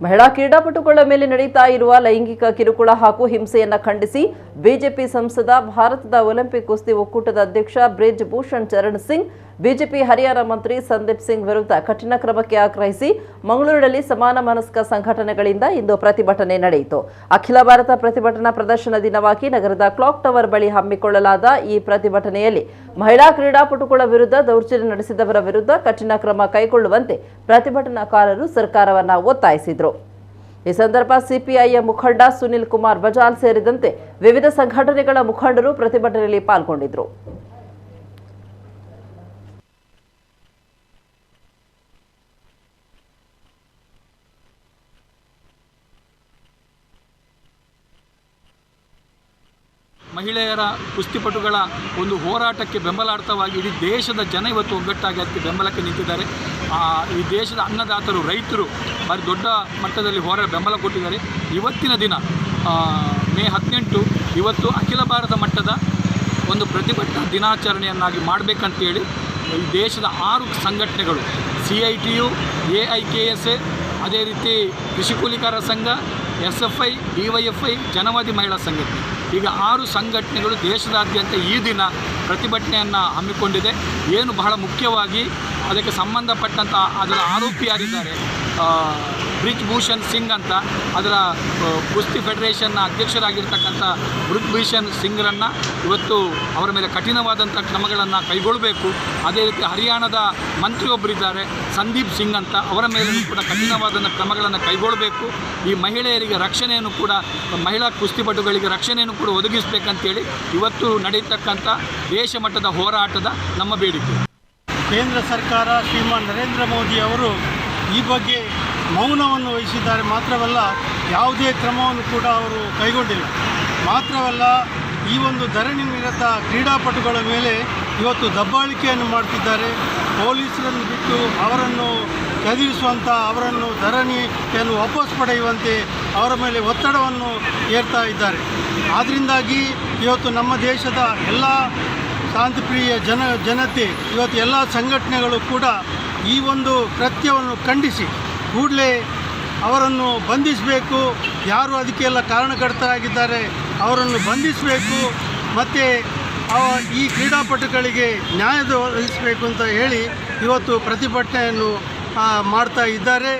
ಮಹಿಳಾ ಕ್ರೀಡಾಪಟುಗಳ ಮೇಲೆ ನಡೀತಾ ಇರುವ ಲೈಂಗಿಕ ಕಿರುಕುಳ ಹಾಗೂ ಹಿಂಸೆಯನ್ನು ಖಂಡಿಸಿ ಬಿಜೆಪಿ ಸಂಸದ ಭಾರತದ ಒಲಿಂಪಿಕ್ ಕುಸ್ತಿ ಒಕ್ಕೂಟದ ಅಧ್ಯಕ್ಷ ಬ್ರಿಜ್ ಭೂಷಣ್ ಚರಣ್ ಸಿಂಗ್ ಬಿಜೆಪಿ ಹರಿಯಾಣ ಮಂತ್ರಿ ಸಂದೀಪ್ ಸಿಂಗ್ ವಿರುದ್ಧ ಕಠಿಣ ಕ್ರಮಕ್ಕೆ ಆಗ್ರಹಿಸಿ ಮಂಗಳೂರಿನಲ್ಲಿ ಸಮಾನ ಮನಸ್ಕ ಸಂಘಟನೆಗಳಿಂದ ಇಂದು ಪ್ರತಿಭಟನೆ ನಡೆಯಿತು. ಅಖಿಲ ಭಾರತ ಪ್ರತಿಭಟನಾ ಪ್ರದರ್ಶನ ದಿನವಾಗಿ ನಗರದ ಕ್ಲಾಕ್ ಟವರ್ ಬಳಿ ಹಮ್ಮಿಕೊಳ್ಳಲಾದ ಈ ಪ್ರತಿಭಟನೆಯಲ್ಲಿ ಮಹಿಳಾ ಕ್ರೀಡಾಪಟುಗಳ ವಿರುದ್ಧ ದೌರ್ಜನ್ಯ ನಡೆಸಿದವರ ವಿರುದ್ಧ ಕಠಿಣ ಕ್ರಮ ಕೈಗೊಳ್ಳುವಂತೆ ಪ್ರತಿಭಟನಾಕಾರರು ಸರ್ಕಾರವನ್ನು ಒತ್ತಾಯಿಸಿದರು. ಈ ಸಂದರ್ಭ ಸಿಪಿಐಯ ಮುಖಂಡ ಸುನಿಲ್ ಕುಮಾರ್ ಬಜಾಲ್ ಸೇರಿದಂತೆ ವಿವಿಧ ಸಂಘಟನೆಗಳ ಮುಖಂಡರು ಪ್ರತಿಭಟನೆಯಲ್ಲಿ ಪಾಲ್ಗೊಂಡಿದ್ದರು. ಮಹಿಳೆಯರ ಕುಸ್ತಿಪಟುಗಳ ಒಂದು ಹೋರಾಟಕ್ಕೆ ಬೆಂಬಲಾರ್ಥವಾಗಿ ಇಡೀ ದೇಶದ ಜನ ಇವತ್ತು ಒಗ್ಗಟ್ಟಾಗಿ ಅದಕ್ಕೆ ಬೆಂಬಲಕ್ಕೆ ನಿಂತಿದ್ದಾರೆ. ಈ ದೇಶದ ಅನ್ನದಾತರು ರೈತರು ಭಾರಿ ದೊಡ್ಡ ಮಟ್ಟದಲ್ಲಿ ಬೆಂಬಲ ಕೊಟ್ಟಿದ್ದಾರೆ. ಇವತ್ತಿನ ದಿನ ಮೇ 18 ಇವತ್ತು ಅಖಿಲ ಭಾರತ ಮಟ್ಟದ ಒಂದು ಪ್ರತಿಭಟನಾ ದಿನಾಚರಣೆಯನ್ನಾಗಿ ಮಾಡಬೇಕಂತೇಳಿ ಈ ದೇಶದ 6 ಸಂಘಟನೆಗಳು CITU, AIKSA, ಅದೇ ರೀತಿ ಕೃಷಿ ಕೂಲಿಕಾರರ ಸಂಘ, SFI, DYFI, ಜನವಾದಿ ಮಹಿಳಾ ಸಂಘಟನೆ, ಈಗ 6 ಸಂಘಟನೆಗಳು ದೇಶದಾದ್ಯಂತ ಈ ದಿನ ಪ್ರತಿಭಟನೆಯನ್ನು ಹಮ್ಮಿಕೊಂಡಿದೆ. ಏನು ಬಹಳ ಮುಖ್ಯವಾಗಿ ಅದಕ್ಕೆ ಸಂಬಂಧಪಟ್ಟಂಥ ಅದರ ಆರೋಪಿ ಯಾರಿದ್ದಾರೆ ಬ್ರಿಜ್ ಭೂಷಣ್ ಸಿಂಗ್ ಅಂತ, ಅದರ ಕುಸ್ತಿ ಫೆಡರೇಷನ್ನ ಅಧ್ಯಕ್ಷರಾಗಿರ್ತಕ್ಕಂಥ ಬ್ರಿಜ್ ಭೂಷಣ್ ಸಿಂಗ್ರನ್ನು ಇವತ್ತು ಅವರ ಮೇಲೆ ಕಠಿಣವಾದಂಥ ಕ್ರಮಗಳನ್ನು ಕೈಗೊಳ್ಳಬೇಕು. ಅದೇ ರೀತಿ ಹರಿಯಾಣದ ಮಂತ್ರಿಯೊಬ್ಬರಿದ್ದಾರೆ ಸಂದೀಪ್ ಸಿಂಗ್ ಅಂತ, ಅವರ ಮೇಲೂ ಕೂಡ ಕಠಿಣವಾದಂಥ ಕ್ರಮಗಳನ್ನು ಕೈಗೊಳ್ಳಬೇಕು. ಈ ಮಹಿಳೆಯರಿಗೆ ರಕ್ಷಣೆಯನ್ನು ಕೂಡ, ಮಹಿಳಾ ಕುಸ್ತಿಪಟುಗಳಿಗೆ ರಕ್ಷಣೆಯನ್ನು ಕೂಡ ಒದಗಿಸಬೇಕಂತೇಳಿ ಇವತ್ತು ನಡೆಯತಕ್ಕಂಥ ದೇಶ ಮಟ್ಟದ ಹೋರಾಟದ ನಮ್ಮ ಬೇಡಿಕೆ. ಕೇಂದ್ರ ಸರ್ಕಾರ ಶ್ರೀಮಾನ್ ನರೇಂದ್ರ ಮೋದಿ ಅವರು ಈ ಬಗ್ಗೆ ಮೌನವನ್ನು ವಹಿಸಿದ್ದಾರೆ. ಮಾತ್ರವಲ್ಲ, ಯಾವುದೇ ಕ್ರಮವನ್ನು ಕೂಡ ಅವರು ಕೈಗೊಂಡಿಲ್ಲ. ಮಾತ್ರವಲ್ಲ, ಈ ಒಂದು ಧರಣಿ ನಿರತ ಕ್ರೀಡಾಪಟುಗಳ ಮೇಲೆ ಇವತ್ತು ದಬ್ಬಾಳಿಕೆಯನ್ನು ಮಾಡ್ತಿದ್ದಾರೆ. ಪೊಲೀಸರನ್ನು ಬಿಟ್ಟು ಅವರನ್ನು ಚದುರಿಸುವಂಥ, ಅವರನ್ನು ಧರಣಿಯನ್ನು ವಾಪಸ್ ಪಡೆಯುವಂತೆ ಅವರ ಮೇಲೆ ಒತ್ತಡವನ್ನು ಏರ್ತಾ ಇದ್ದಾರೆ. ಆದ್ದರಿಂದಾಗಿ ಇವತ್ತು ನಮ್ಮ ದೇಶದ ಎಲ್ಲ ಶಾಂತಿಪ್ರಿಯ ಜನತೆ, ಇವತ್ತು ಎಲ್ಲ ಸಂಘಟನೆಗಳು ಕೂಡ ಈ ಒಂದು ಕೃತ್ಯವನ್ನು ಖಂಡಿಸಿ ಕೂಡಲೇ ಅವರನ್ನು ಬಂಧಿಸಬೇಕು. ಯಾರು ಅದಕ್ಕೆಲ್ಲ ಕಾರಣಕರ್ತರಾಗಿದ್ದಾರೆ ಅವರನ್ನು ಬಂಧಿಸಬೇಕು, ಮತ್ತು ಈ ಕ್ರೀಡಾಪಟುಗಳಿಗೆ ನ್ಯಾಯ ಒದಗಿಸಬೇಕು ಅಂತ ಹೇಳಿ ಇವತ್ತು ಪ್ರತಿಭಟನೆಯನ್ನು ಮಾಡ್ತಾ ಇದ್ದಾರೆ.